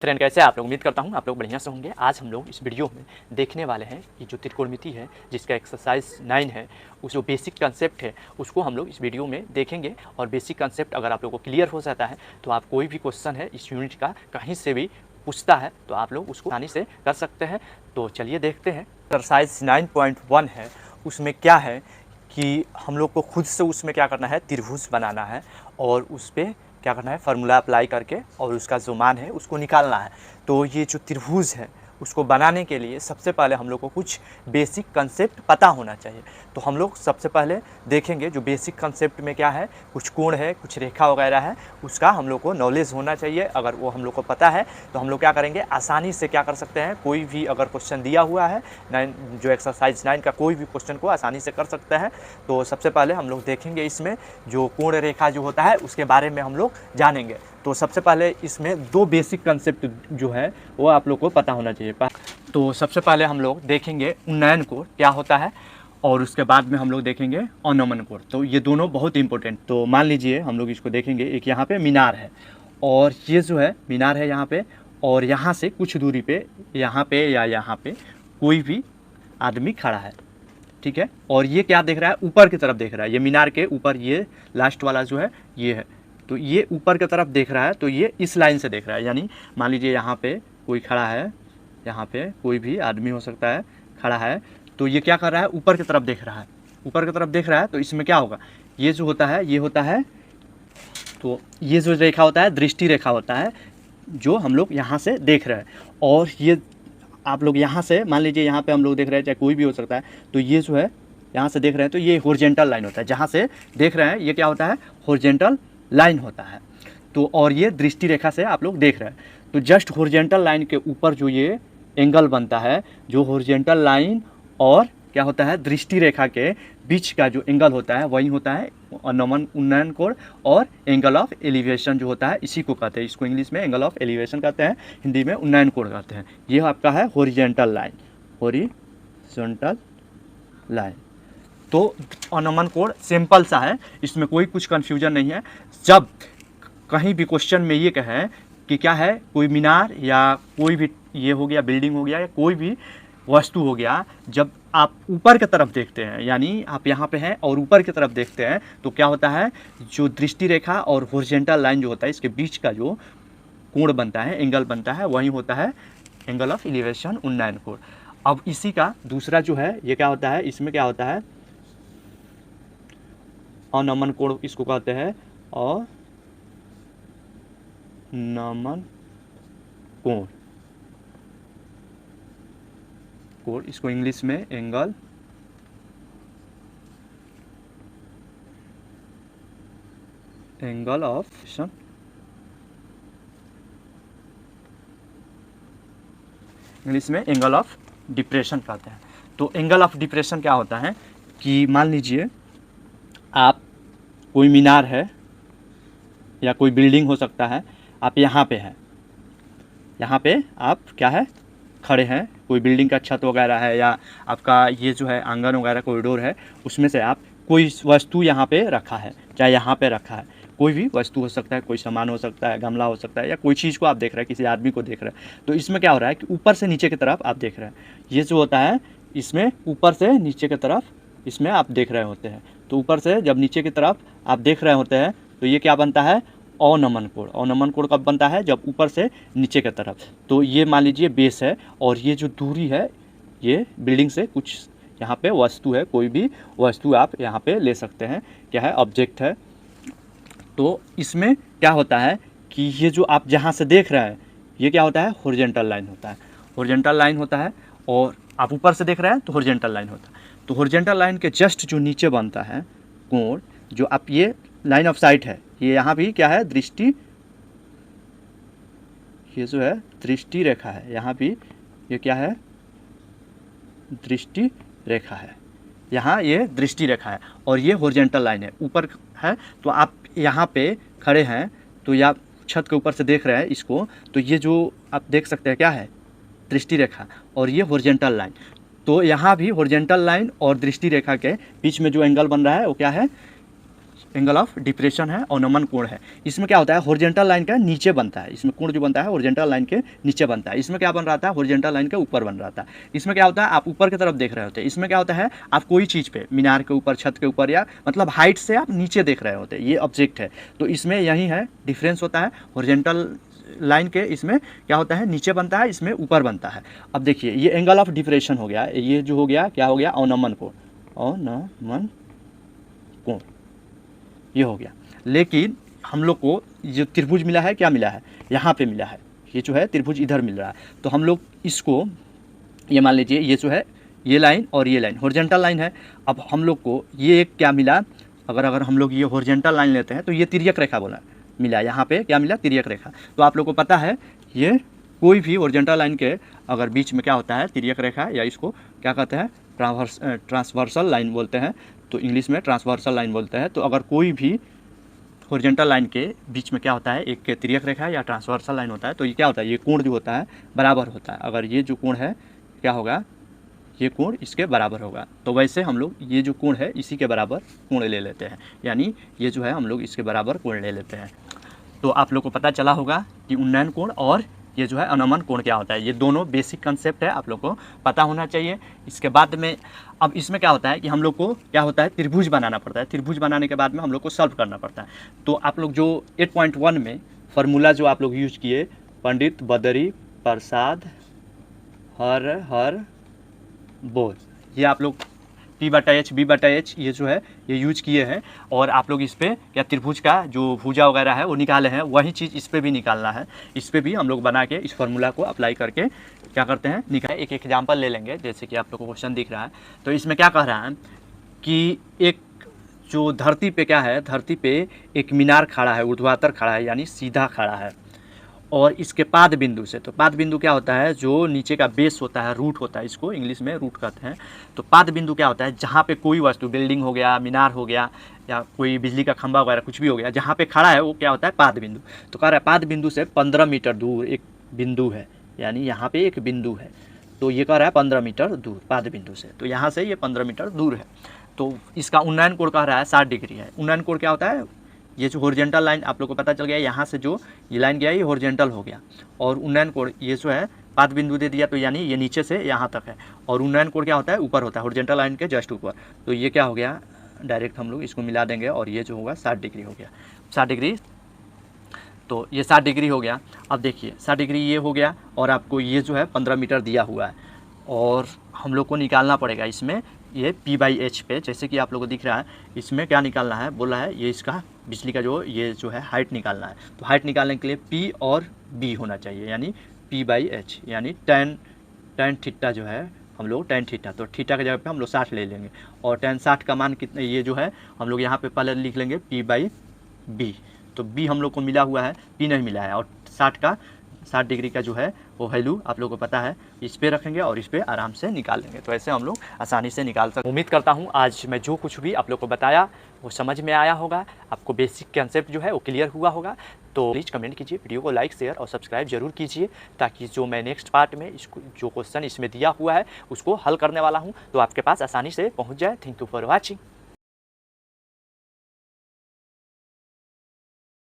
Friend, कैसे आप लोग? उम्मीद करता हूँ आप लोग बढ़िया से होंगे। आज हम लोग इस वीडियो में देखने वाले हैं कि जो त्रिकोणमिति है, जिसका एक्सरसाइज 9 है, उस जो बेसिक कंसेप्ट है उसको हम लोग इस वीडियो में देखेंगे। और बेसिक कंसेप्ट अगर आप लोग को क्लियर हो जाता है तो आप कोई भी क्वेश्चन है इस यूनिट का कहीं से भी पूछता है तो आप लोग उसको आसानी से कर सकते हैं। तो चलिए देखते हैं। एक्सरसाइज 9.1 है, उसमें क्या है कि हम लोग को खुद से उसमें क्या करना है, त्रिभुज बनाना है और उस पर क्या करना है, फार्मूला अप्लाई करके और उसका जो मान है उसको निकालना है। तो ये जो त्रिभुज है उसको बनाने के लिए सबसे पहले हम लोग को कुछ बेसिक कंसेप्ट पता होना चाहिए। तो हम लोग सबसे पहले देखेंगे जो बेसिक कंसेप्ट में क्या है, कुछ कोण है, कुछ रेखा वगैरह है, उसका हम लोग को नॉलेज होना चाहिए। अगर वो हम लोग को पता है तो हम लोग क्या करेंगे, आसानी से क्या कर सकते हैं, कोई भी अगर क्वेश्चन दिया हुआ है जो एक्सरसाइज 9 का कोई भी क्वेश्चन को आसानी से कर सकते हैं। तो सबसे पहले हम लोग देखेंगे इसमें जो कोण रेखा जो होता है उसके बारे में हम लोग जानेंगे। तो सबसे पहले इसमें दो बेसिक कंसेप्ट जो है वो आप लोग को पता होना चाहिए। तो सबसे पहले हम लोग देखेंगे उन्नयन कोण क्या होता है और उसके बाद में हम लोग देखेंगे अवनमन कोण। तो ये दोनों बहुत इंपॉर्टेंट। तो मान लीजिए हम लोग इसको देखेंगे, एक यहाँ पे मीनार है और ये जो है मीनार है यहाँ पे, और यहाँ से कुछ दूरी पे यहाँ पे या यहाँ पे कोई भी आदमी खड़ा है, ठीक है। और ये क्या देख रहा है, ऊपर की तरफ देख रहा है। ये मीनार के ऊपर ये लास्ट वाला जो है ये है, तो ये ऊपर की तरफ देख रहा है। तो ये इस लाइन से देख रहा है, यानी मान लीजिए यहाँ पे कोई खड़ा है, यहाँ पे कोई भी आदमी हो सकता है खड़ा है, तो ये क्या कर रहा है, ऊपर की तरफ देख रहा है। ऊपर की तरफ देख रहा है तो इसमें क्या होगा, ये जो होता है ये होता है, तो ये जो रेखा होता है दृष्टि रेखा होता है जो हम लोग यहाँ से देख रहे हैं। और ये आप लोग यहाँ से मान लीजिए यहाँ पे हम लोग देख रहे हैं, चाहे कोई भी हो सकता है, तो ये जो है यहाँ से देख रहे हैं तो ये हॉरिजॉन्टल लाइन होता है। जहाँ से देख रहे हैं ये क्या होता है, हॉरिजॉन्टल लाइन होता है। तो और ये दृष्टि रेखा से आप लोग देख रहे हैं, तो जस्ट हॉरिजॉन्टल लाइन के ऊपर जो ये एंगल बनता है, जो हॉरिजॉन्टल लाइन और क्या होता है दृष्टि रेखा के बीच का जो एंगल होता है वही होता है अवनमन उन्नयन कोण। और एंगल ऑफ एलिवेशन जो होता है इसी को कहते हैं, इसको इंग्लिश में एंगल ऑफ एलिवेशन कहते हैं, हिंदी में उन्नयन कोण कहते हैं। ये आपका है हॉरिजॉन्टल लाइन, हॉरिजॉन्टल लाइन। तो अवनमन कोण सिंपल सा है, इसमें कोई कुछ कन्फ्यूजन नहीं है। जब कहीं भी क्वेश्चन में ये कहें कि क्या है, कोई मीनार या कोई भी ये हो गया बिल्डिंग हो गया या कोई भी वस्तु हो गया, जब आप ऊपर की तरफ देखते हैं, यानी आप यहाँ पे हैं और ऊपर की तरफ देखते हैं, तो क्या होता है, जो दृष्टि रेखा और हॉरिजॉन्टल लाइन जो होता है इसके बीच का जो कोण बनता है, एंगल बनता है, वही होता है एंगल ऑफ एलिवेशन उन्नयन कोण। अब इसी का दूसरा जो है ये क्या होता है, इसमें क्या होता है अवनमन कोण, इसको कहते हैं अवनमन कोण। इसको इंग्लिश में एंगल ऑफ इंग्लिश में एंगल ऑफ डिप्रेशन कहते हैं। तो एंगल ऑफ डिप्रेशन क्या होता है कि मान लीजिए आप कोई मीनार है या कोई बिल्डिंग हो सकता है, आप यहाँ पे हैं, यहाँ पे आप क्या है खड़े हैं, कोई बिल्डिंग का छत वगैरह है या आपका ये जो है आंगन वगैरह कॉरिडोर है, उसमें से आप कोई वस्तु यहाँ पे रखा है, चाहे यहाँ पे रखा है, कोई भी वस्तु हो सकता है, कोई सामान हो सकता है, गमला हो सकता है, या कोई चीज़ को आप देख रहे हैं, किसी आदमी को देख रहे हैं। तो इसमें क्या हो रहा है कि ऊपर से नीचे की तरफ आप देख रहे हैं, ये जो होता है इसमें ऊपर से नीचे की तरफ इसमें आप देख रहे होते हैं। तो ऊपर से जब नीचे की तरफ आप देख रहे होते हैं तो ये क्या बनता है, अवनमन कोण। अवनमन कोण कब बनता है, जब ऊपर से नीचे की तरफ। तो ये मान लीजिए बेस है और ये जो दूरी है ये बिल्डिंग से कुछ यहाँ पे वस्तु है, कोई भी वस्तु आप यहाँ पे ले सकते हैं, क्या है ऑब्जेक्ट है। तो इसमें क्या होता है कि ये जो आप जहाँ से देख रहे हैं ये क्या होता है, हॉरिजॉन्टल लाइन होता है, हॉरिजॉन्टल लाइन होता है। और आप ऊपर से देख रहे हैं तो हॉरिजॉन्टल लाइन होता है। तो हॉरिजॉन्टल लाइन के जस्ट जो नीचे बनता है कोण, जो आप ये लाइन ऑफ साइट है, ये यहाँ भी क्या है दृष्टि, ये जो है दृष्टि रेखा है, यहाँ भी ये क्या है दृष्टि रेखा है, यहाँ ये दृष्टि रेखा है और ये हॉरिजॉन्टल लाइन है, ऊपर है। तो आप यहाँ पे खड़े हैं तो या छत के ऊपर से देख रहे हैं इसको, तो ये जो आप देख सकते हैं क्या है दृष्टि रेखा और ये हॉरिजॉन्टल लाइन। तो यहाँ भी हॉरिजॉन्टल लाइन और दृष्टि रेखा के बीच में जो एंगल बन रहा है वो क्या है, एंगल ऑफ डिप्रेशन है, अवनमन कोण है। इसमें क्या होता है, हॉरिजॉन्टल लाइन का नीचे बनता है, इसमें कोण जो बनता है हॉरिजॉन्टल लाइन के नीचे बनता है। इसमें क्या बन रहा था, हॉरिजॉन्टल लाइन के ऊपर बन रहा था। इसमें क्या होता है, आप ऊपर की तरफ देख रहे होते हैं। इसमें क्या होता है, आप कोई चीज़ पे, मीनार के ऊपर, छत के ऊपर, या मतलब हाइट से आप नीचे देख रहे होते हैं, ये ऑब्जेक्ट है। तो इसमें यही है डिफरेंस होता है, हॉरिजॉन्टल लाइन के इसमें क्या होता है, नीचे बनता है, इसमें ऊपर बनता है। अब देखिए ये एंगल ऑफ डिप्रेशन हो गया, ये जो हो गया क्या हो गया, अवनमन कोण, अवनमन कोण ये हो गया। लेकिन हम लोग को जो त्रिभुज मिला है, क्या मिला है, यहाँ पे मिला है, ये जो है त्रिभुज इधर मिल रहा है। तो हम लोग इसको, ये मान लीजिए ये जो है ये लाइन और ये लाइन हॉरिजॉन्टल लाइन है। अब हम लोग को ये एक क्या मिला, अगर हम लोग ये हॉरिजॉन्टल लाइन लेते हैं तो ये तिर्यक रेखा बोला मिला, यहाँ पे क्या मिला, तिर्यक रेखा। तो आप लोग को पता है ये कोई भी हॉरिजॉन्टल लाइन के अगर बीच में क्या होता है, तिर्यक रेखा, या इसको क्या कहते हैं, ट्रांसवर्सल लाइन बोलते हैं, तो इंग्लिश में ट्रांसवर्सल लाइन बोलते हैं। तो अगर कोई भी हॉरिजॉन्टल लाइन के बीच में क्या होता है, एक तिर्यक रेखा या ट्रांसवर्सल लाइन होता है, तो ये क्या होता है, ये कोण जो होता है बराबर होता है। अगर ये जो कोण है क्या होगा, ये कोण इसके बराबर होगा। तो वैसे हम लोग ये जो कोण है इसी के बराबर कोण ले लेते हैं, यानी ये जो है हम लोग इसके बराबर कोण ले लेते हैं। तो आप लोग को पता चला होगा कि उन्नयन कोण और ये जो है अवनमन कोण क्या होता है। ये दोनों बेसिक कंसेप्ट है, आप लोग को पता होना चाहिए। इसके बाद में अब इसमें क्या होता है कि हम लोग को क्या होता है, त्रिभुज बनाना पड़ता है। त्रिभुज बनाने के बाद में हम लोग को सॉल्व करना पड़ता है। तो आप लोग जो 8.1 में फार्मूला जो आप लोग यूज किए, पंडित बदरी प्रसाद हर बोल, ये आप लोग P/H B/H ये जो है ये यूज किए हैं। और आप लोग इस पर क्या त्रिभुज का जो भुजा वगैरह है वो निकाले हैं, वही चीज़ इस पर भी निकालना है। इस पर भी हम लोग बना के इस फार्मूला को अप्लाई करके क्या करते हैं, निकाल। एक एग्जाम्पल ले लेंगे, जैसे कि आप लोग को क्वेश्चन दिख रहा है। तो इसमें क्या कह रहा है कि एक जो धरती पे क्या है, धरती पे एक मीनार खड़ा है, ऊर्ध्वाधर खड़ा है, यानी सीधा खड़ा है। और इसके पाद बिंदु से, तो पाद बिंदु क्या होता है, जो नीचे का बेस होता है, रूट होता है, इसको इंग्लिश में रूट कहते हैं। तो पाद बिंदु क्या होता है, जहाँ पे कोई वस्तु, बिल्डिंग हो गया, मीनार हो गया, या कोई बिजली का खंभा वगैरह कुछ भी हो गया, जहाँ पे खड़ा है वो क्या होता है, पाद बिंदु। तो कह रहा है पाद बिंदु से 15 मीटर दूर एक बिंदु है, यानी यहाँ पे एक बिंदु है। तो ये कह रहा है 15 मीटर दूर पाद बिंदु से, तो यहाँ से ये 15 मीटर दूर है। तो इसका उन्नयन कोण कह रहा है 60 डिग्री है। उन्नयन कोण क्या होता है, ये जो हॉरिजॉन्टल लाइन आप लोग को पता चल गया, यहाँ से जो ये लाइन गया ये हॉरिजॉन्टल हो गया। और उन्नयन कोण ये जो है पाद बिंदु दे दिया, तो यानी ये नीचे से यहाँ तक है। और उन्नयन कोण क्या होता है, ऊपर होता है, हॉरिजॉन्टल लाइन के जस्ट ऊपर। तो ये क्या हो गया, डायरेक्ट हम लोग इसको मिला देंगे और ये जो होगा 60 डिग्री हो गया, 60 डिग्री। तो ये 60 डिग्री हो गया। अब देखिए 60 डिग्री ये हो गया, और आपको ये जो है 15 मीटर दिया हुआ है, और हम लोग को निकालना पड़ेगा इसमें ये P/H पे, जैसे कि आप लोगों को दिख रहा है। इसमें क्या निकालना है, बोला है ये इसका बिजली का जो ये जो है हाइट निकालना है। तो हाइट निकालने के लिए P और B होना चाहिए, यानी P/H, यानी tan थीटा जो है हम लोग tan थीटा, तो थीटा की जगह पे हम लोग 60 ले लेंगे। और tan 60 का मान कितने, ये जो है हम लोग यहाँ पे पहले लिख लेंगे P/B। तो B हम लोग को मिला हुआ है, P नहीं मिला है। और 60 डिग्री का जो है वो वैल्यू आप लोगों को पता है, इस पे रखेंगे और इस पे आराम से निकाल लेंगे। तो ऐसे हम लोग आसानी से निकाल सकते हैं। उम्मीद करता हूँ आज मैं जो कुछ भी आप लोग को बताया वो समझ में आया होगा, आपको बेसिक कंसेप्ट जो है वो क्लियर हुआ होगा। तो प्लीज़ कमेंट कीजिए, वीडियो को लाइक शेयर और सब्सक्राइब जरूर कीजिए, ताकि जो मैं नेक्स्ट पार्ट में इसको जो क्वेश्चन इसमें दिया हुआ है उसको हल करने वाला हूँ तो आपके पास आसानी से पहुँच जाए। Thank you for watching.